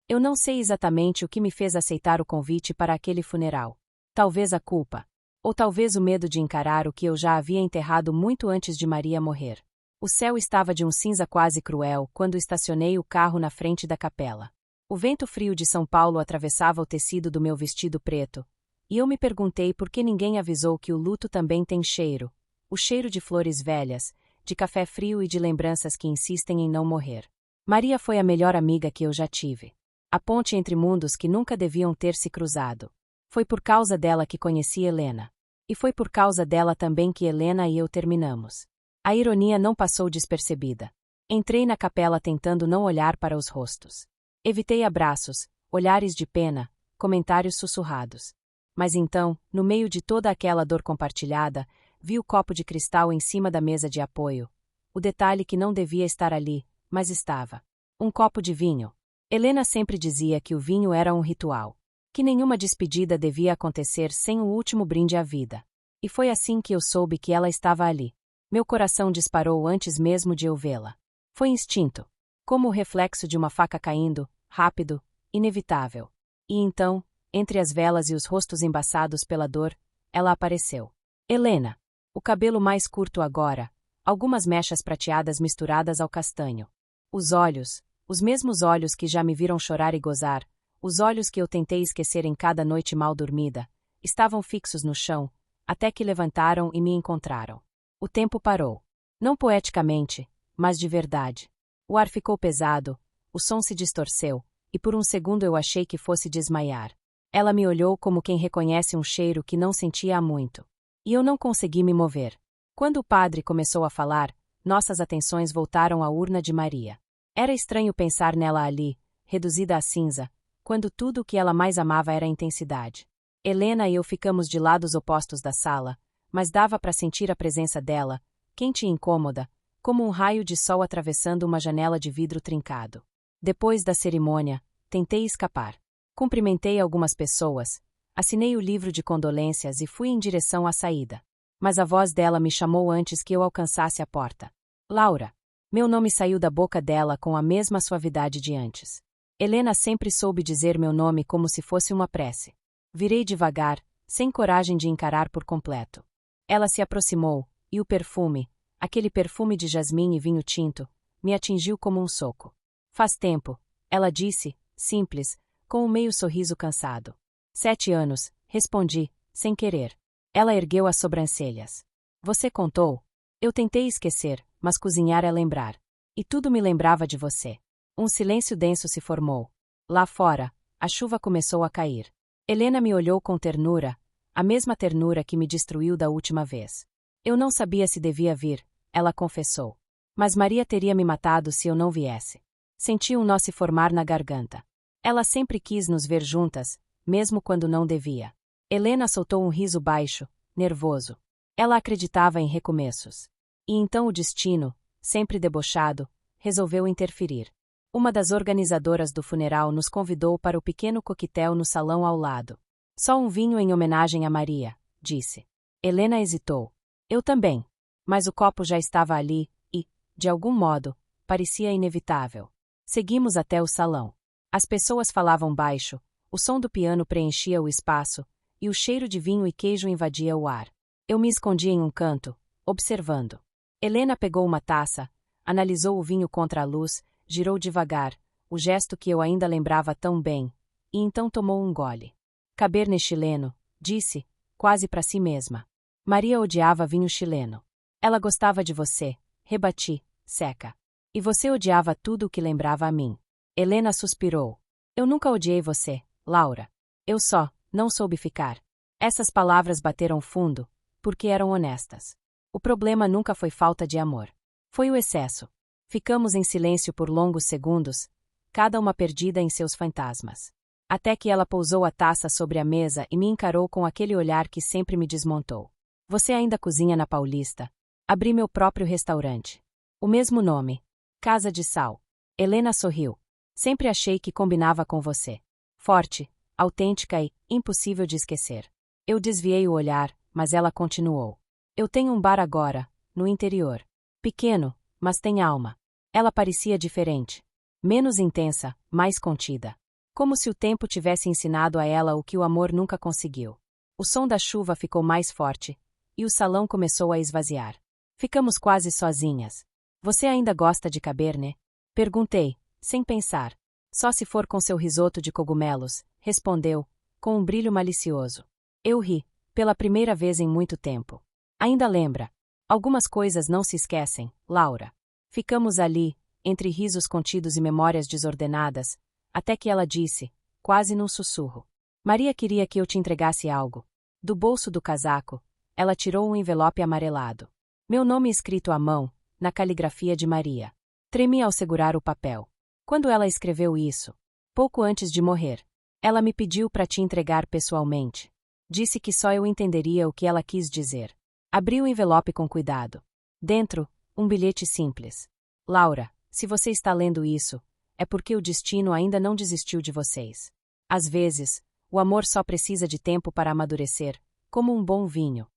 Eu não sei exatamente o que me fez aceitar o convite para aquele funeral. Talvez a culpa. Ou talvez o medo de encarar o que eu já havia enterrado muito antes de Maria morrer. O céu estava de um cinza quase cruel quando estacionei o carro na frente da capela. O vento frio de São Paulo atravessava o tecido do meu vestido preto, e eu me perguntei por que ninguém avisou que o luto também tem cheiro. O cheiro de flores velhas, de café frio e de lembranças que insistem em não morrer. Maria foi a melhor amiga que eu já tive. A ponte entre mundos que nunca deviam ter se cruzado. Foi por causa dela que conheci Helena. E foi por causa dela também que Helena e eu terminamos. A ironia não passou despercebida. Entrei na capela tentando não olhar para os rostos. Evitei abraços, olhares de pena, comentários sussurrados. Mas então, no meio de toda aquela dor compartilhada, vi o copo de cristal em cima da mesa de apoio. O detalhe que não devia estar ali, mas estava. Um copo de vinho. Helena sempre dizia que o vinho era um ritual. Que nenhuma despedida devia acontecer sem o último brinde à vida. E foi assim que eu soube que ela estava ali. Meu coração disparou antes mesmo de eu vê-la. Foi instinto. Como o reflexo de uma faca caindo, rápido, inevitável. E então, entre as velas e os rostos embaçados pela dor, ela apareceu. Helena. O cabelo mais curto agora, algumas mechas prateadas misturadas ao castanho. Os olhos, os mesmos olhos que já me viram chorar e gozar, os olhos que eu tentei esquecer em cada noite mal dormida, estavam fixos no chão, até que levantaram e me encontraram. O tempo parou. Não poeticamente, mas de verdade. O ar ficou pesado, o som se distorceu, e por um segundo eu achei que fosse desmaiar. Ela me olhou como quem reconhece um cheiro que não sentia há muito. E eu não consegui me mover. Quando o padre começou a falar, nossas atenções voltaram à urna de Maria. Era estranho pensar nela ali, reduzida a cinza, quando tudo o que ela mais amava era a intensidade. Helena e eu ficamos de lados opostos da sala, mas dava para sentir a presença dela, quente e incômoda, como um raio de sol atravessando uma janela de vidro trincado. Depois da cerimônia, tentei escapar. Cumprimentei algumas pessoas, assinei o livro de condolências e fui em direção à saída. Mas a voz dela me chamou antes que eu alcançasse a porta. Laura. Meu nome saiu da boca dela com a mesma suavidade de antes. Helena sempre soube dizer meu nome como se fosse uma prece. Virei devagar, sem coragem de encarar por completo. Ela se aproximou, e o perfume, aquele perfume de jasmim e vinho tinto, me atingiu como um soco. Faz tempo, ela disse, simples, com um meio sorriso cansado. 7 anos, respondi, sem querer. Ela ergueu as sobrancelhas. Você contou? Eu tentei esquecer, mas cozinhar é lembrar. E tudo me lembrava de você. Um silêncio denso se formou. Lá fora, a chuva começou a cair. Helena me olhou com ternura, a mesma ternura que me destruiu da última vez. Eu não sabia se devia vir, ela confessou. Mas Maria teria me matado se eu não viesse. Senti um nó se formar na garganta. Ela sempre quis nos ver juntas, mesmo quando não devia. Helena soltou um riso baixo, nervoso. Ela acreditava em recomeços. E então o destino, sempre debochado, resolveu interferir. Uma das organizadoras do funeral nos convidou para o pequeno coquetel no salão ao lado. Só um vinho em homenagem a Maria, disse. Helena hesitou. Eu também. Mas o copo já estava ali, e, de algum modo, parecia inevitável. Seguimos até o salão. As pessoas falavam baixo, o som do piano preenchia o espaço, e o cheiro de vinho e queijo invadia o ar. Eu me escondi em um canto, observando. Helena pegou uma taça, analisou o vinho contra a luz, girou devagar, o gesto que eu ainda lembrava tão bem, e então tomou um gole. Cabernet chileno, disse, quase para si mesma. Maria odiava vinho chileno. Ela gostava de você, rebati, seca. E você odiava tudo o que lembrava a mim. Helena suspirou. Eu nunca odiei você, Laura. Eu só, não soube ficar. Essas palavras bateram fundo, porque eram honestas. O problema nunca foi falta de amor. Foi o excesso. Ficamos em silêncio por longos segundos, cada uma perdida em seus fantasmas. Até que ela pousou a taça sobre a mesa e me encarou com aquele olhar que sempre me desmontou. Você ainda cozinha na Paulista? Abri meu próprio restaurante. O mesmo nome. Casa de Sal. Helena sorriu. Sempre achei que combinava com você. Forte, autêntica e impossível de esquecer. Eu desviei o olhar, mas ela continuou. Eu tenho um bar agora, no interior. Pequeno, mas tem alma. Ela parecia diferente. Menos intensa, mais contida. Como se o tempo tivesse ensinado a ela o que o amor nunca conseguiu. O som da chuva ficou mais forte, e o salão começou a esvaziar. Ficamos quase sozinhas. Você ainda gosta de Cabernet? Perguntei, sem pensar. Só se for com seu risoto de cogumelos, respondeu, com um brilho malicioso. Eu ri, pela primeira vez em muito tempo. Ainda lembra? Algumas coisas não se esquecem, Laura. Ficamos ali, entre risos contidos e memórias desordenadas, até que ela disse, quase num sussurro. Maria queria que eu te entregasse algo. Do bolso do casaco, ela tirou um envelope amarelado. Meu nome escrito à mão, na caligrafia de Maria. Tremi ao segurar o papel. Quando ela escreveu isso? Pouco antes de morrer. Ela me pediu para te entregar pessoalmente. Disse que só eu entenderia o que ela quis dizer. Abri o envelope com cuidado. Dentro, um bilhete simples. Laura, se você está lendo isso, é porque o destino ainda não desistiu de vocês. Às vezes, o amor só precisa de tempo para amadurecer, como um bom vinho.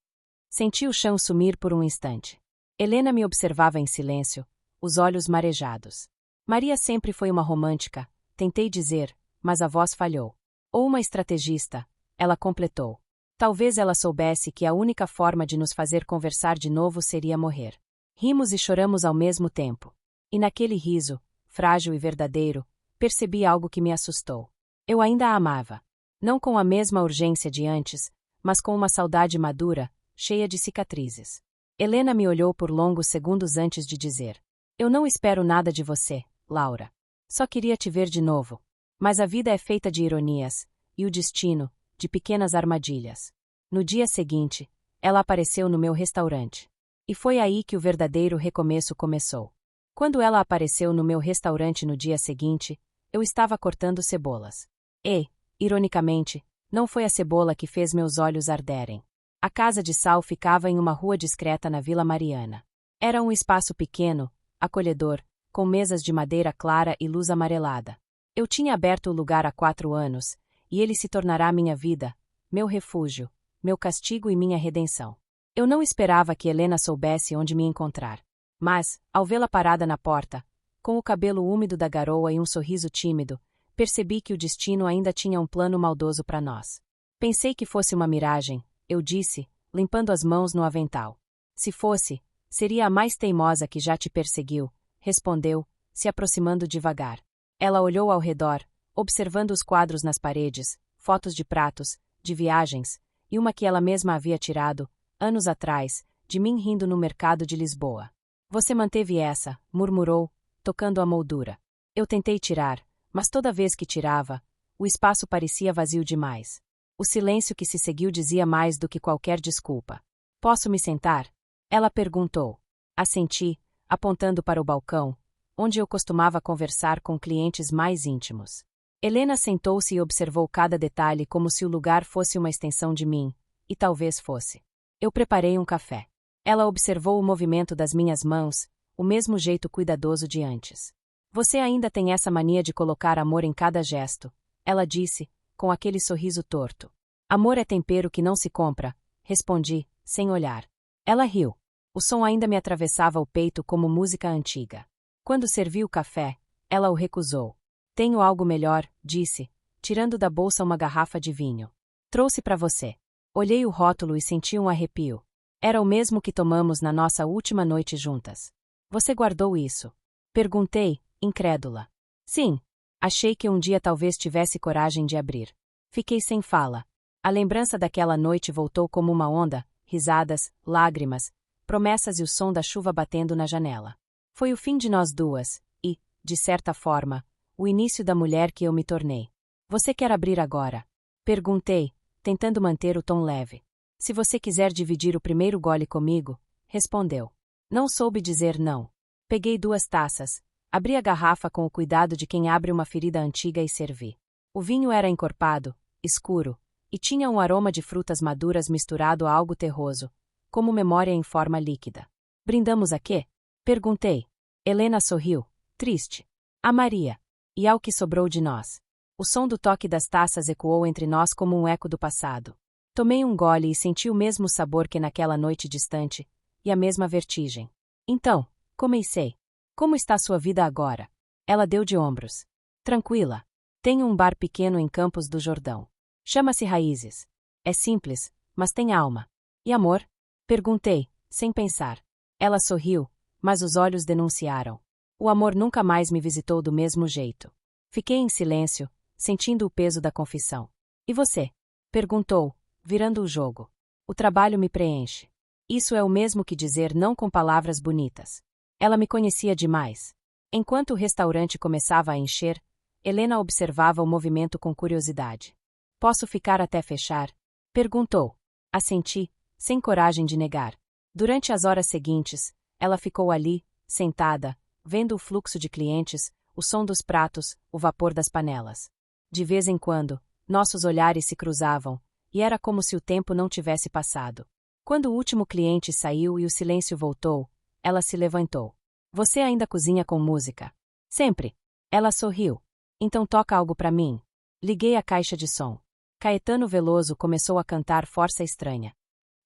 Senti o chão sumir por um instante. Helena me observava em silêncio, os olhos marejados. Maria sempre foi uma romântica, tentei dizer, mas a voz falhou. Ou uma estrategista, ela completou. Talvez ela soubesse que a única forma de nos fazer conversar de novo seria morrer. Rimos e choramos ao mesmo tempo. E naquele riso, frágil e verdadeiro, percebi algo que me assustou. Eu ainda a amava. Não com a mesma urgência de antes, mas com uma saudade madura, cheia de cicatrizes. Helena me olhou por longos segundos antes de dizer. Eu não espero nada de você, Laura. Só queria te ver de novo. Mas a vida é feita de ironias, e o destino, de pequenas armadilhas. No dia seguinte, ela apareceu no meu restaurante. E foi aí que o verdadeiro recomeço começou. Quando ela apareceu no meu restaurante no dia seguinte, eu estava cortando cebolas. E, ironicamente, não foi a cebola que fez meus olhos arderem. A casa de Sal ficava em uma rua discreta na Vila Mariana. Era um espaço pequeno, acolhedor, com mesas de madeira clara e luz amarelada. Eu tinha aberto o lugar há 4 anos, e ele se tornará minha vida, meu refúgio, meu castigo e minha redenção. Eu não esperava que Helena soubesse onde me encontrar. Mas, ao vê-la parada na porta, com o cabelo úmido da garoa e um sorriso tímido, percebi que o destino ainda tinha um plano maldoso para nós. Pensei que fosse uma miragem, eu disse, limpando as mãos no avental. Se fosse, seria a mais teimosa que já te perseguiu, respondeu, se aproximando devagar. Ela olhou ao redor, observando os quadros nas paredes, fotos de pratos, de viagens, e uma que ela mesma havia tirado, anos atrás, de mim rindo no mercado de Lisboa. Você manteve essa, murmurou, tocando a moldura. Eu tentei tirar, mas toda vez que tirava, o espaço parecia vazio demais. O silêncio que se seguiu dizia mais do que qualquer desculpa. Posso me sentar? Ela perguntou. Assenti, apontando para o balcão, onde eu costumava conversar com clientes mais íntimos. Helena sentou-se e observou cada detalhe como se o lugar fosse uma extensão de mim, e talvez fosse. Eu preparei um café. Ela observou o movimento das minhas mãos, o mesmo jeito cuidadoso de antes. Você ainda tem essa mania de colocar amor em cada gesto, ela disse, com aquele sorriso torto. Amor é tempero que não se compra, respondi, sem olhar. Ela riu. O som ainda me atravessava o peito como música antiga. Quando servi o café, ela o recusou. Tenho algo melhor, disse, tirando da bolsa uma garrafa de vinho. Trouxe para você. Olhei o rótulo e senti um arrepio. Era o mesmo que tomamos na nossa última noite juntas. Você guardou isso? Perguntei, incrédula. Sim. Achei que um dia talvez tivesse coragem de abrir. Fiquei sem fala. A lembrança daquela noite voltou como uma onda, risadas, lágrimas, promessas e o som da chuva batendo na janela. Foi o fim de nós duas, e, de certa forma, o início da mulher que eu me tornei. Você quer abrir agora? Perguntei, tentando manter o tom leve. Se você quiser dividir o primeiro gole comigo, respondeu. Não soube dizer não. Peguei 2 taças, abri a garrafa com o cuidado de quem abre uma ferida antiga e servi. O vinho era encorpado, escuro, e tinha um aroma de frutas maduras misturado a algo terroso, como memória em forma líquida. Brindamos a quê? Perguntei. Helena sorriu, triste. A Maria. E ao que sobrou de nós. O som do toque das taças ecoou entre nós como um eco do passado. Tomei um gole e senti o mesmo sabor que naquela noite distante, e a mesma vertigem. Então, comecei. Como está sua vida agora? Ela deu de ombros. Tranquila. Tenho um bar pequeno em Campos do Jordão. Chama-se Raízes. É simples, mas tem alma. E amor? Perguntei, sem pensar. Ela sorriu, mas os olhos denunciaram. O amor nunca mais me visitou do mesmo jeito. Fiquei em silêncio, sentindo o peso da confissão. E você? Perguntou, virando o jogo. O trabalho me preenche. Isso é o mesmo que dizer não com palavras bonitas. Ela me conhecia demais. Enquanto o restaurante começava a encher, Helena observava o movimento com curiosidade. Posso ficar até fechar? Perguntou. Assenti, sem coragem de negar. Durante as horas seguintes, ela ficou ali, sentada, vendo o fluxo de clientes, o som dos pratos, o vapor das panelas. De vez em quando, nossos olhares se cruzavam, e era como se o tempo não tivesse passado. Quando o último cliente saiu e o silêncio voltou, ela se levantou. Você ainda cozinha com música? Sempre. Ela sorriu. Então toca algo pra mim. Liguei a caixa de som. Caetano Veloso começou a cantar Força Estranha.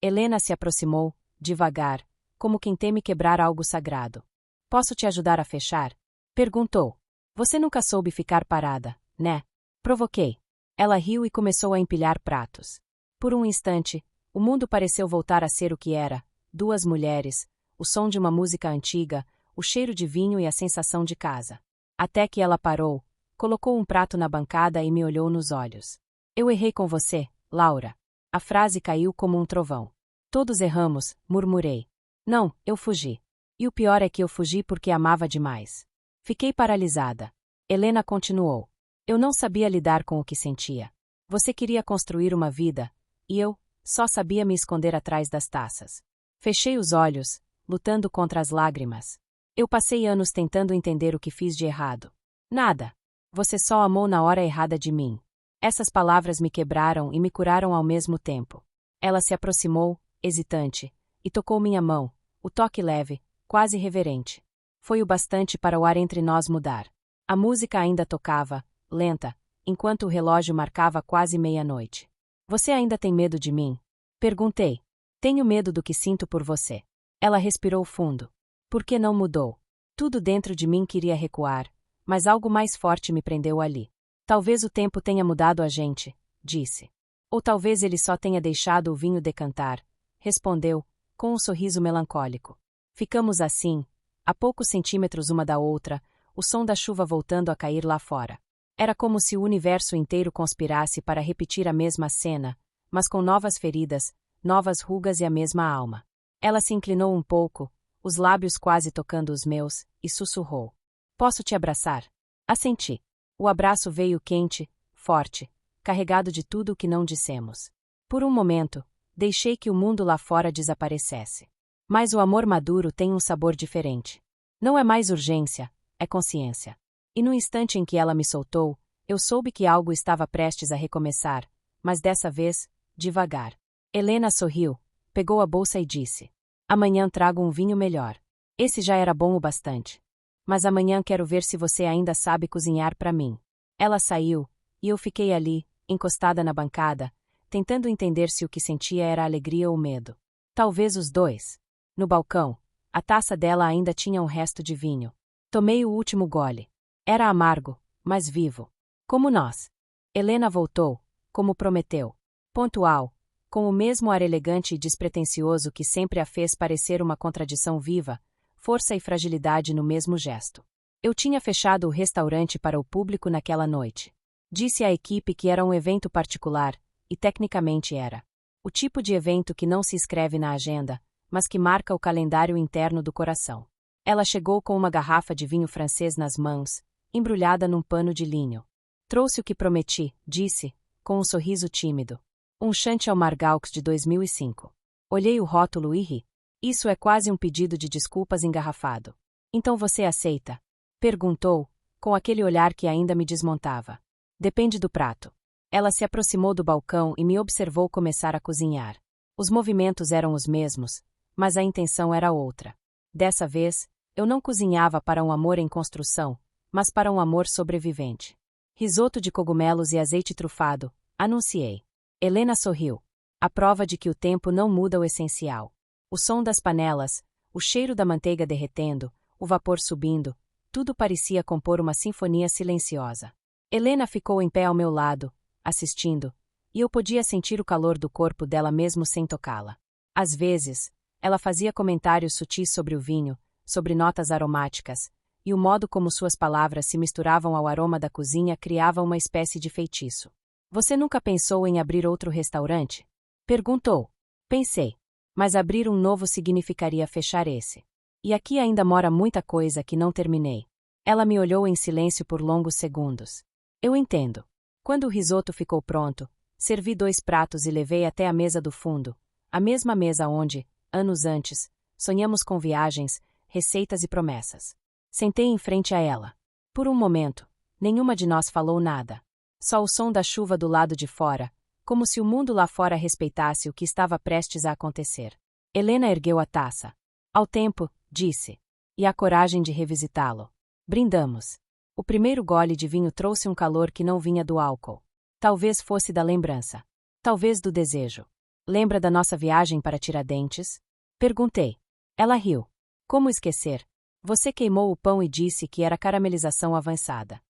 Helena se aproximou, devagar, como quem teme quebrar algo sagrado. Posso te ajudar a fechar? Perguntou. Você nunca soube ficar parada, né? Provoquei. Ela riu e começou a empilhar pratos. Por um instante, o mundo pareceu voltar a ser o que era: duas mulheres, o som de uma música antiga, o cheiro de vinho e a sensação de casa. Até que ela parou, colocou um prato na bancada e me olhou nos olhos. Eu errei com você, Laura. A frase caiu como um trovão. Todos erramos, murmurei. Não, eu fugi. E o pior é que eu fugi porque amava demais. Fiquei paralisada. Helena continuou. Eu não sabia lidar com o que sentia. Você queria construir uma vida, e eu só sabia me esconder atrás das taças. Fechei os olhos, lutando contra as lágrimas. Eu passei anos tentando entender o que fiz de errado. Nada. Você só amou na hora errada de mim. Essas palavras me quebraram e me curaram ao mesmo tempo. Ela se aproximou, hesitante, e tocou minha mão, o toque leve, quase reverente. Foi o bastante para o ar entre nós mudar. A música ainda tocava, lenta, enquanto o relógio marcava quase meia-noite. Você ainda tem medo de mim? Perguntei. Tenho medo do que sinto por você. Ela respirou fundo. Por que não mudou? Tudo dentro de mim queria recuar, mas algo mais forte me prendeu ali. Talvez o tempo tenha mudado a gente, disse. Ou talvez ele só tenha deixado o vinho decantar, respondeu, com um sorriso melancólico. Ficamos assim, a poucos centímetros uma da outra, o som da chuva voltando a cair lá fora. Era como se o universo inteiro conspirasse para repetir a mesma cena, mas com novas feridas, novas rugas e a mesma alma. Ela se inclinou um pouco, os lábios quase tocando os meus, e sussurrou. Posso te abraçar? Assenti. O abraço veio quente, forte, carregado de tudo o que não dissemos. Por um momento, deixei que o mundo lá fora desaparecesse. Mas o amor maduro tem um sabor diferente. Não é mais urgência, é consciência. E no instante em que ela me soltou, eu soube que algo estava prestes a recomeçar, mas dessa vez, devagar. Helena sorriu, pegou a bolsa e disse. Amanhã trago um vinho melhor. Esse já era bom o bastante. Mas amanhã quero ver se você ainda sabe cozinhar para mim. Ela saiu, e eu fiquei ali, encostada na bancada, tentando entender se o que sentia era alegria ou medo. Talvez os dois. No balcão, a taça dela ainda tinha um resto de vinho. Tomei o último gole. Era amargo, mas vivo. Como nós. Helena voltou, como prometeu. Pontual, com o mesmo ar elegante e despretensioso que sempre a fez parecer uma contradição viva, força e fragilidade no mesmo gesto. Eu tinha fechado o restaurante para o público naquela noite. Disse à equipe que era um evento particular, e tecnicamente era. O tipo de evento que não se escreve na agenda, mas que marca o calendário interno do coração. Ela chegou com uma garrafa de vinho francês nas mãos, embrulhada num pano de linho. Trouxe o que prometi, disse, com um sorriso tímido. Um Chantal Margaux de 2005. Olhei o rótulo e ri. Isso é quase um pedido de desculpas engarrafado. Então você aceita? Perguntou, com aquele olhar que ainda me desmontava. Depende do prato. Ela se aproximou do balcão e me observou começar a cozinhar. Os movimentos eram os mesmos, mas a intenção era outra. Dessa vez, eu não cozinhava para um amor em construção, mas para um amor sobrevivente. Risoto de cogumelos e azeite trufado, anunciei. Helena sorriu. A prova de que o tempo não muda o essencial. O som das panelas, o cheiro da manteiga derretendo, o vapor subindo, tudo parecia compor uma sinfonia silenciosa. Helena ficou em pé ao meu lado, assistindo, e eu podia sentir o calor do corpo dela mesmo sem tocá-la. Às vezes, ela fazia comentários sutis sobre o vinho, sobre notas aromáticas, e o modo como suas palavras se misturavam ao aroma da cozinha criava uma espécie de feitiço. Você nunca pensou em abrir outro restaurante? Perguntou. Pensei. Mas abrir um novo significaria fechar esse. E aqui ainda mora muita coisa que não terminei. Ela me olhou em silêncio por longos segundos. Eu entendo. Quando o risoto ficou pronto, servi 2 pratos e levei até a mesa do fundo, a mesma mesa onde, anos antes, sonhamos com viagens, receitas e promessas. Sentei em frente a ela. Por um momento, nenhuma de nós falou nada. Só o som da chuva do lado de fora, como se o mundo lá fora respeitasse o que estava prestes a acontecer. Helena ergueu a taça. Ao tempo, disse. E a coragem de revisitá-lo. Brindamos. O primeiro gole de vinho trouxe um calor que não vinha do álcool. Talvez fosse da lembrança. Talvez do desejo. Lembra da nossa viagem para Tiradentes? Perguntei. Ela riu. Como esquecer? Você queimou o pão e disse que era caramelização avançada.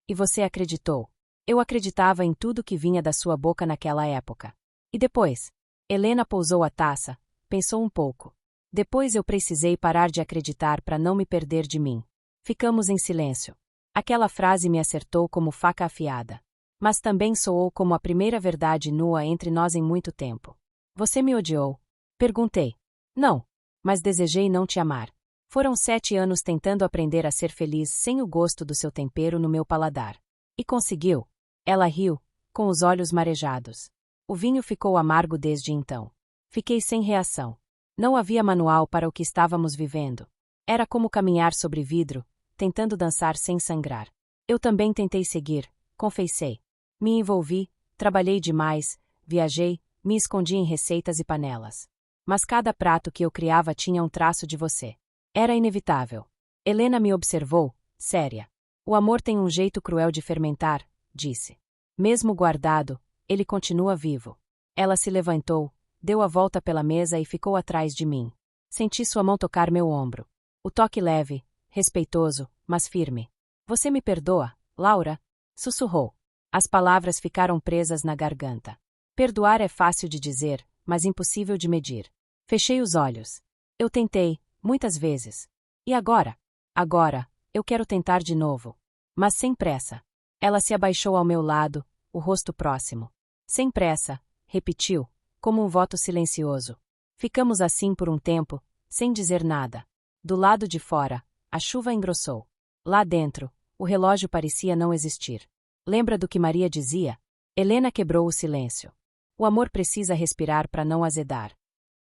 E você acreditou. Eu acreditava em tudo que vinha da sua boca naquela época. E depois? Helena pousou a taça, pensou um pouco. Depois eu precisei parar de acreditar para não me perder de mim. Ficamos em silêncio. Aquela frase me acertou como faca afiada. Mas também soou como a primeira verdade nua entre nós em muito tempo. Você me odiou? Perguntei. Não. Mas desejei não te amar. Foram 7 anos tentando aprender a ser feliz sem o gosto do seu tempero no meu paladar. E conseguiu. Ela riu, com os olhos marejados. O vinho ficou amargo desde então. Fiquei sem reação. Não havia manual para o que estávamos vivendo. Era como caminhar sobre vidro, tentando dançar sem sangrar. Eu também tentei seguir, confessei. Me envolvi, trabalhei demais, viajei, me escondi em receitas e panelas. Mas cada prato que eu criava tinha um traço de você. Era inevitável. Helena me observou, séria. O amor tem um jeito cruel de fermentar, disse. Mesmo guardado, ele continua vivo. Ela se levantou, deu a volta pela mesa e ficou atrás de mim. Senti sua mão tocar meu ombro. O toque leve, respeitoso, mas firme. Você me perdoa, Laura? Sussurrou. As palavras ficaram presas na garganta. Perdoar é fácil de dizer, mas impossível de medir. Fechei os olhos. Eu tentei, muitas vezes. E agora? Agora, eu quero tentar de novo. Mas sem pressa. Ela se abaixou ao meu lado, o rosto próximo. Sem pressa, repetiu, como um voto silencioso. Ficamos assim por um tempo, sem dizer nada. Do lado de fora, a chuva engrossou. Lá dentro, o relógio parecia não existir. Lembra do que Maria dizia? Helena quebrou o silêncio. O amor precisa respirar para não azedar.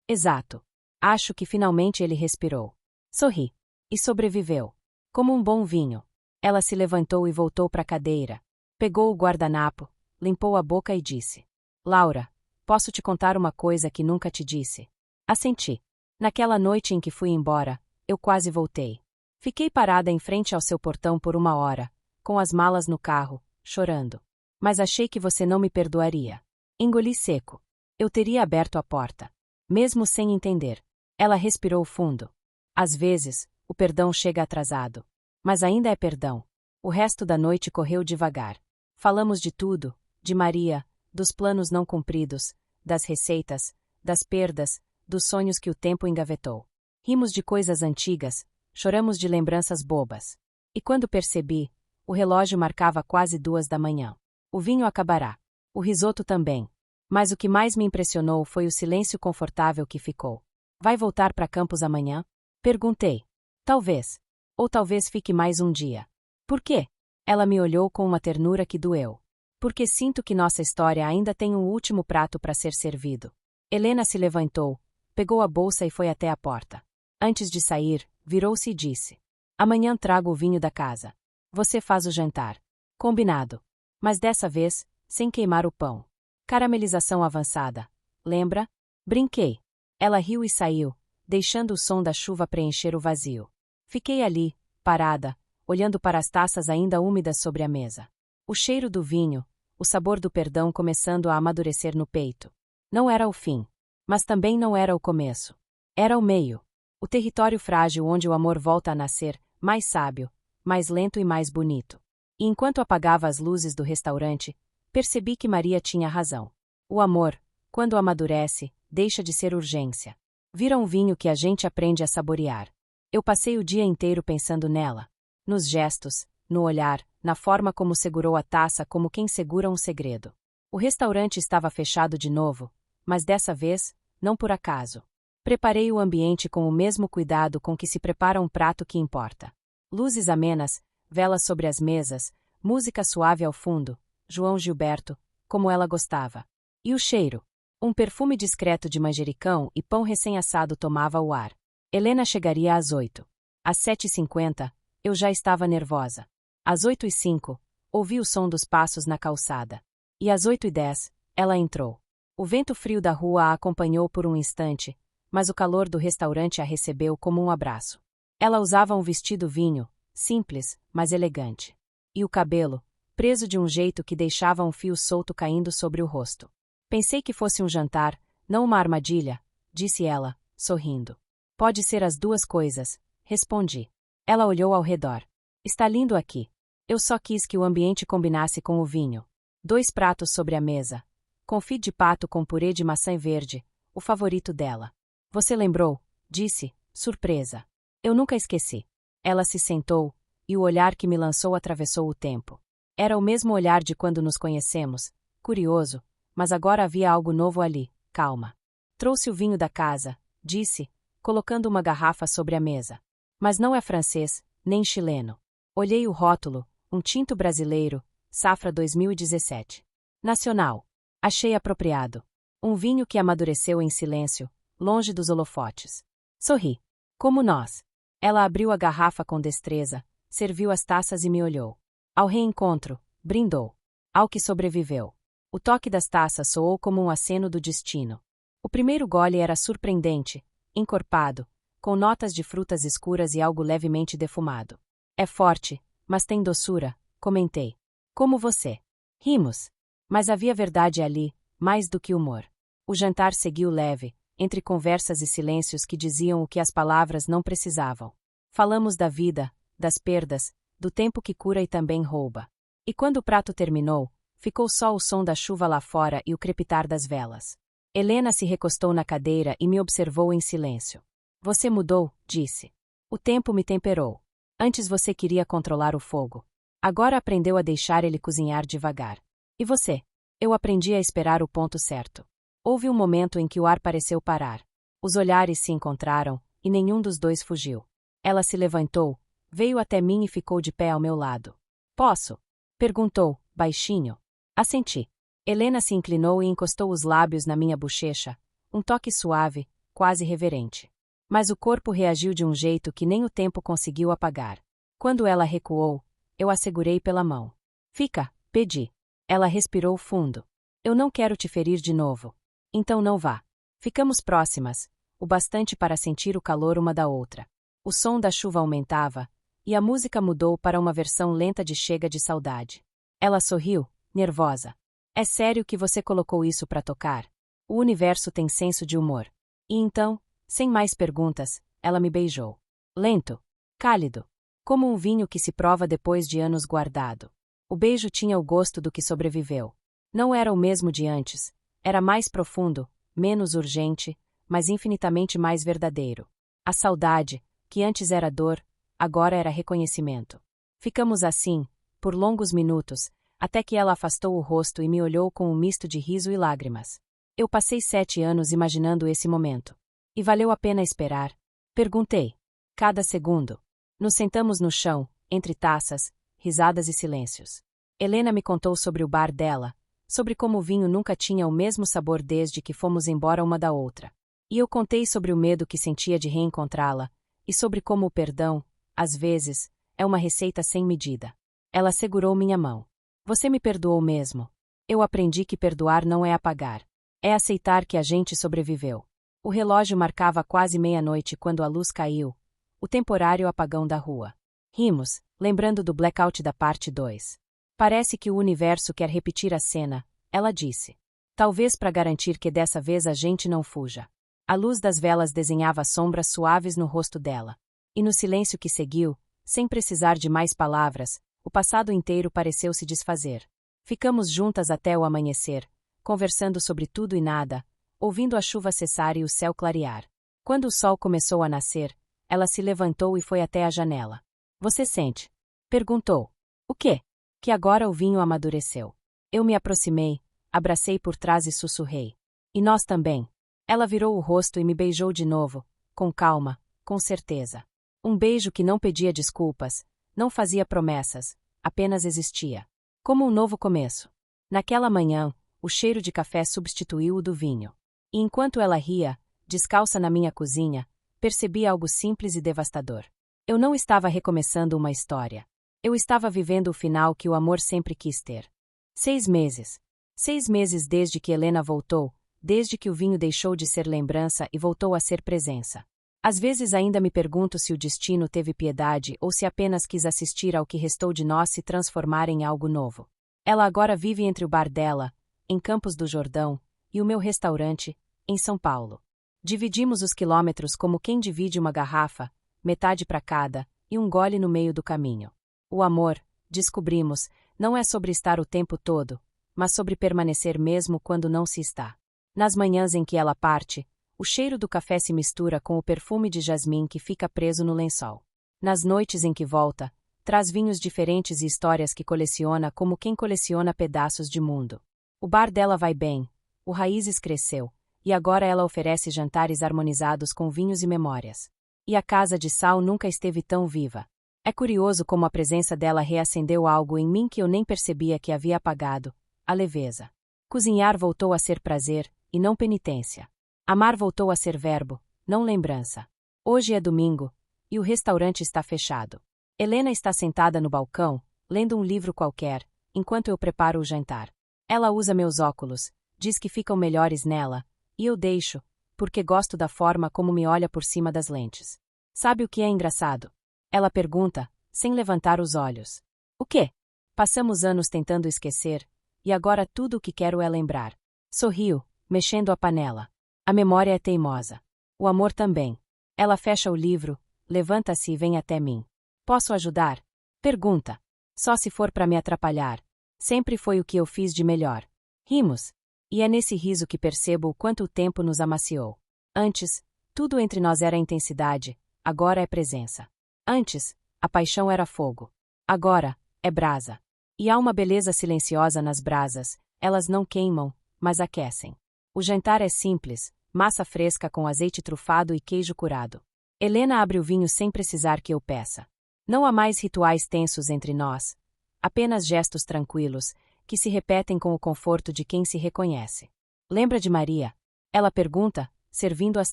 Exato. Acho que finalmente ele respirou. Sorri. E sobreviveu. Como um bom vinho. Ela se levantou e voltou para a cadeira. Pegou o guardanapo, limpou a boca e disse. Laura, posso te contar uma coisa que nunca te disse? Assenti. Naquela noite em que fui embora, eu quase voltei. Fiquei parada em frente ao seu portão por 1 hora, com as malas no carro, chorando. Mas achei que você não me perdoaria. Engoli seco. Eu teria aberto a porta. Mesmo sem entender. Ela respirou fundo. Às vezes, o perdão chega atrasado. Mas ainda é perdão. O resto da noite correu devagar. Falamos de tudo, de Maria, dos planos não cumpridos, das receitas, das perdas, dos sonhos que o tempo engavetou. Rimos de coisas antigas, choramos de lembranças bobas. E quando percebi, o relógio marcava quase 2 da manhã. O vinho acabará. O risoto também. Mas o que mais me impressionou foi o silêncio confortável que ficou. Vai voltar para Campos amanhã? Perguntei. Talvez. Ou talvez fique mais um dia. Por quê? Ela me olhou com uma ternura que doeu. Porque sinto que nossa história ainda tem um último prato para ser servido. Helena se levantou, pegou a bolsa e foi até a porta. Antes de sair, virou-se e disse. Amanhã trago o vinho da casa. Você faz o jantar. Combinado. Mas dessa vez, sem queimar o pão. Caramelização avançada. Lembra? Brinquei. Ela riu e saiu, deixando o som da chuva preencher o vazio. Fiquei ali, parada, olhando para as taças ainda úmidas sobre a mesa. O cheiro do vinho, o sabor do perdão começando a amadurecer no peito. Não era o fim. Mas também não era o começo. Era o meio. O território frágil onde o amor volta a nascer, mais sábio, mais lento e mais bonito. E enquanto apagava as luzes do restaurante, percebi que Maria tinha razão. O amor, quando amadurece, deixa de ser urgência. Vira um vinho que a gente aprende a saborear. Eu passei o dia inteiro pensando nela. Nos gestos, no olhar, na forma como segurou a taça como quem segura um segredo. O restaurante estava fechado de novo, mas dessa vez, não por acaso. Preparei o ambiente com o mesmo cuidado com que se prepara um prato que importa. Luzes amenas, velas sobre as mesas, música suave ao fundo, João Gilberto, como ela gostava. E o cheiro? Um perfume discreto de manjericão e pão recém-assado tomava o ar. Helena chegaria às 8. Às 7h50, eu já estava nervosa. Às 8h05, ouvi o som dos passos na calçada. E às 8h10, ela entrou. O vento frio da rua a acompanhou por um instante, mas o calor do restaurante a recebeu como um abraço. Ela usava um vestido vinho, simples, mas elegante. E o cabelo, preso de um jeito que deixava um fio solto caindo sobre o rosto. Pensei que fosse um jantar, não uma armadilha, disse ela, sorrindo. Pode ser as duas coisas, respondi. Ela olhou ao redor. Está lindo aqui. Eu só quis que o ambiente combinasse com o vinho. 2 pratos sobre a mesa. Confit de pato com purê de maçã verde, o favorito dela. Você lembrou? Disse, surpresa. Eu nunca esqueci. Ela se sentou, e o olhar que me lançou atravessou o tempo. Era o mesmo olhar de quando nos conhecemos, curioso, mas agora havia algo novo ali, calma. Trouxe o vinho da casa, disse, colocando uma garrafa sobre a mesa. Mas não é francês, nem chileno. Olhei o rótulo, um tinto brasileiro, safra 2017. Nacional. Achei apropriado. Um vinho que amadureceu em silêncio, longe dos holofotes. Sorri. Como nós. Ela abriu a garrafa com destreza, serviu as taças e me olhou. Ao reencontro, brindou. Ao que sobreviveu. O toque das taças soou como um aceno do destino. O primeiro gole era surpreendente, encorpado, com notas de frutas escuras e algo levemente defumado. É forte, mas tem doçura, comentei. Como você. Rimos. Mas havia verdade ali, mais do que humor. O jantar seguiu leve, entre conversas e silêncios que diziam o que as palavras não precisavam. Falamos da vida, das perdas, do tempo que cura e também rouba. E quando o prato terminou, ficou só o som da chuva lá fora e o crepitar das velas. Helena se recostou na cadeira e me observou em silêncio. Você mudou, disse. O tempo me temperou. Antes você queria controlar o fogo. Agora aprendeu a deixar ele cozinhar devagar. E você? Eu aprendi a esperar o ponto certo. Houve um momento em que o ar pareceu parar. Os olhares se encontraram, e nenhum dos dois fugiu. Ela se levantou, veio até mim e ficou de pé ao meu lado. Posso? Perguntou, baixinho. Assenti. Helena se inclinou e encostou os lábios na minha bochecha, um toque suave, quase reverente. Mas o corpo reagiu de um jeito que nem o tempo conseguiu apagar. Quando ela recuou, eu a segurei pela mão. Fica, pedi. Ela respirou fundo. Eu não quero te ferir de novo. Então não vá. Ficamos próximas, o bastante para sentir o calor uma da outra. O som da chuva aumentava, e a música mudou para uma versão lenta de Chega de Saudade. Ela sorriu, nervosa. É sério que você colocou isso para tocar? O universo tem senso de humor. E então, sem mais perguntas, ela me beijou. Lento, cálido, como um vinho que se prova depois de anos guardado. O beijo tinha o gosto do que sobreviveu. Não era o mesmo de antes. Era mais profundo, menos urgente, mas infinitamente mais verdadeiro. A saudade, que antes era dor, agora era reconhecimento. Ficamos assim, por longos minutos, até que ela afastou o rosto e me olhou com um misto de riso e lágrimas. Eu passei 7 anos imaginando esse momento. E valeu a pena esperar? Perguntei. Cada segundo. Nos sentamos no chão, entre taças, risadas e silêncios. Helena me contou sobre o bar dela, sobre como o vinho nunca tinha o mesmo sabor desde que fomos embora uma da outra. E eu contei sobre o medo que sentia de reencontrá-la, e sobre como o perdão, às vezes, é uma receita sem medida. Ela segurou minha mão. Você me perdoou mesmo. Eu aprendi que perdoar não é apagar. É aceitar que a gente sobreviveu. O relógio marcava quase meia-noite quando a luz caiu, o temporário apagão da rua. Rimos, lembrando do blackout da parte 2. Parece que o universo quer repetir a cena, ela disse. Talvez para garantir que dessa vez a gente não fuja. A luz das velas desenhava sombras suaves no rosto dela. E no silêncio que seguiu, sem precisar de mais palavras, O passado inteiro pareceu se desfazer. Ficamos juntas até o amanhecer, conversando sobre tudo e nada, ouvindo a chuva cessar e o céu clarear. Quando o sol começou a nascer, ela se levantou e foi até a janela. Você sente? Perguntou. O quê? Que agora o vinho amadureceu. Eu me aproximei, abracei por trás e sussurrei. E nós também. Ela virou o rosto e me beijou de novo, com calma, com certeza. Um beijo que não pedia desculpas, não fazia promessas, apenas existia. Como um novo começo. Naquela manhã, o cheiro de café substituiu o do vinho. E enquanto ela ria, descalça na minha cozinha, percebi algo simples e devastador. Eu não estava recomeçando uma história. Eu estava vivendo o final que o amor sempre quis ter. 6 meses. 6 meses desde que Helena voltou, desde que o vinho deixou de ser lembrança e voltou a ser presença. Às vezes ainda me pergunto se o destino teve piedade ou se apenas quis assistir ao que restou de nós se transformar em algo novo. Ela agora vive entre o bar dela, em Campos do Jordão, e o meu restaurante, em São Paulo. Dividimos os quilômetros como quem divide uma garrafa, metade para cada, e um gole no meio do caminho. O amor, descobrimos, não é sobre estar o tempo todo, mas sobre permanecer mesmo quando não se está. Nas manhãs em que ela parte, o cheiro do café se mistura com o perfume de jasmim que fica preso no lençol. Nas noites em que volta, traz vinhos diferentes e histórias que coleciona como quem coleciona pedaços de mundo. O bar dela vai bem, o Raízes cresceu, e agora ela oferece jantares harmonizados com vinhos e memórias. E a casa de sal nunca esteve tão viva. É curioso como a presença dela reacendeu algo em mim que eu nem percebia que havia apagado, a leveza. Cozinhar voltou a ser prazer, e não penitência. Amar voltou a ser verbo, não lembrança. Hoje é domingo, e o restaurante está fechado. Helena está sentada no balcão, lendo um livro qualquer, enquanto eu preparo o jantar. Ela usa meus óculos, diz que ficam melhores nela, e eu deixo, porque gosto da forma como me olha por cima das lentes. Sabe o que é engraçado? Ela pergunta, sem levantar os olhos. O quê? Passamos anos tentando esquecer, e agora tudo o que quero é lembrar. Sorrio, mexendo a panela. A memória é teimosa. O amor também. Ela fecha o livro, levanta-se e vem até mim. Posso ajudar? Pergunta. Só se for para me atrapalhar. Sempre foi o que eu fiz de melhor. Rimos. E é nesse riso que percebo o quanto o tempo nos amaciou. Antes, tudo entre nós era intensidade, agora é presença. Antes, a paixão era fogo. Agora, é brasa. E há uma beleza silenciosa nas brasas, elas não queimam, mas aquecem. O jantar é simples, massa fresca com azeite trufado e queijo curado. Helena abre o vinho sem precisar que eu peça. Não há mais rituais tensos entre nós. Apenas gestos tranquilos, que se repetem com o conforto de quem se reconhece. Lembra de Maria? Ela pergunta, servindo as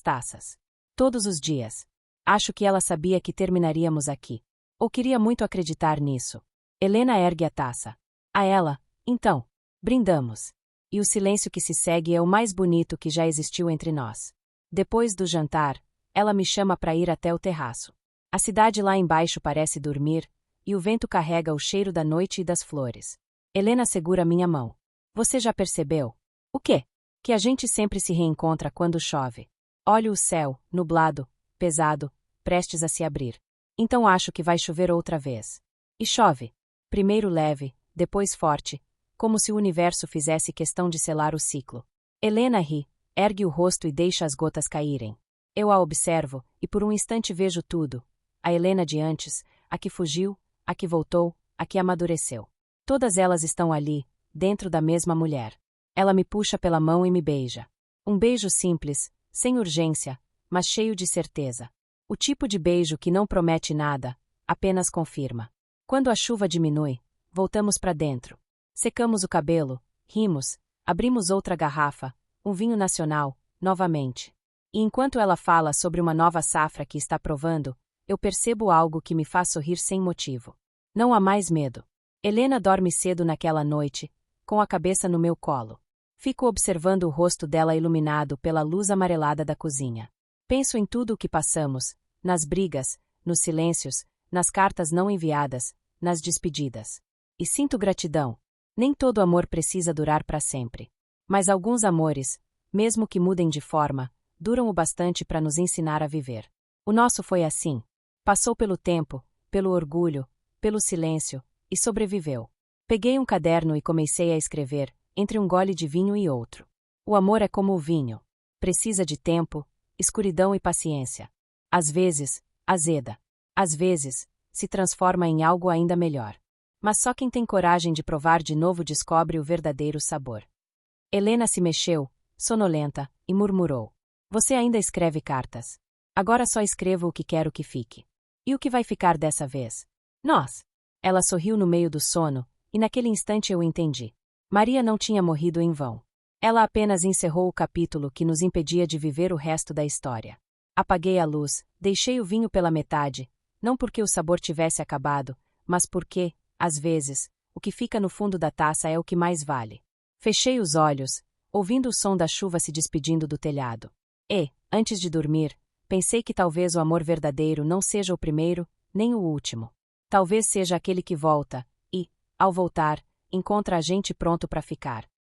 taças. Todos os dias. Acho que ela sabia que terminaríamos aqui. Ou queria muito acreditar nisso. Helena ergue a taça. A ela, então. Brindamos. E o silêncio que se segue é o mais bonito que já existiu entre nós. Depois do jantar, ela me chama para ir até o terraço. A cidade lá embaixo parece dormir, e o vento carrega o cheiro da noite e das flores. Helena segura minha mão. Você já percebeu? O quê? Que a gente sempre se reencontra quando chove. Olho o céu, nublado, pesado, prestes a se abrir. Então acho que vai chover outra vez. E chove. Primeiro leve, depois forte, como se o universo fizesse questão de selar o ciclo. Helena ri, ergue o rosto e deixa as gotas caírem. Eu a observo, e por um instante vejo tudo. A Helena de antes, a que fugiu, a que voltou, a que amadureceu. Todas elas estão ali, dentro da mesma mulher. Ela me puxa pela mão e me beija. Um beijo simples, sem urgência, mas cheio de certeza. O tipo de beijo que não promete nada, apenas confirma. Quando a chuva diminui, voltamos para dentro. Secamos o cabelo, rimos, abrimos outra garrafa, um vinho nacional, novamente. E enquanto ela fala sobre uma nova safra que está provando, eu percebo algo que me faz sorrir sem motivo. Não há mais medo. Helena dorme cedo naquela noite, com a cabeça no meu colo. Fico observando o rosto dela iluminado pela luz amarelada da cozinha. Penso em tudo o que passamos, nas brigas, nos silêncios, nas cartas não enviadas, nas despedidas. E sinto gratidão. Nem todo amor precisa durar para sempre. Mas alguns amores, mesmo que mudem de forma, duram o bastante para nos ensinar a viver. O nosso foi assim. Passou pelo tempo, pelo orgulho, pelo silêncio, E sobreviveu. Peguei um caderno e comecei a escrever, entre um gole de vinho e outro. O amor é como o vinho. Precisa de tempo, escuridão e paciência. Às vezes, azeda. Às vezes, se transforma em algo ainda melhor. Mas só quem tem coragem de provar de novo descobre o verdadeiro sabor. Helena se mexeu, sonolenta, e murmurou. Você ainda escreve cartas. Agora só escrevo o que quero que fique. E o que vai ficar dessa vez? Nós. Ela sorriu no meio do sono, e naquele instante eu entendi. Maria não tinha morrido em vão. Ela apenas encerrou o capítulo que nos impedia de viver o resto da história. Apaguei a luz, deixei o vinho pela metade, não porque o sabor tivesse acabado, mas porque, às vezes, o que fica no fundo da taça é o que mais vale. Fechei os olhos, ouvindo o som da chuva se despedindo do telhado. E, antes de dormir, pensei que talvez o amor verdadeiro não seja o primeiro, nem o último. Talvez seja aquele que volta e, ao voltar, encontra a gente pronto para ficar.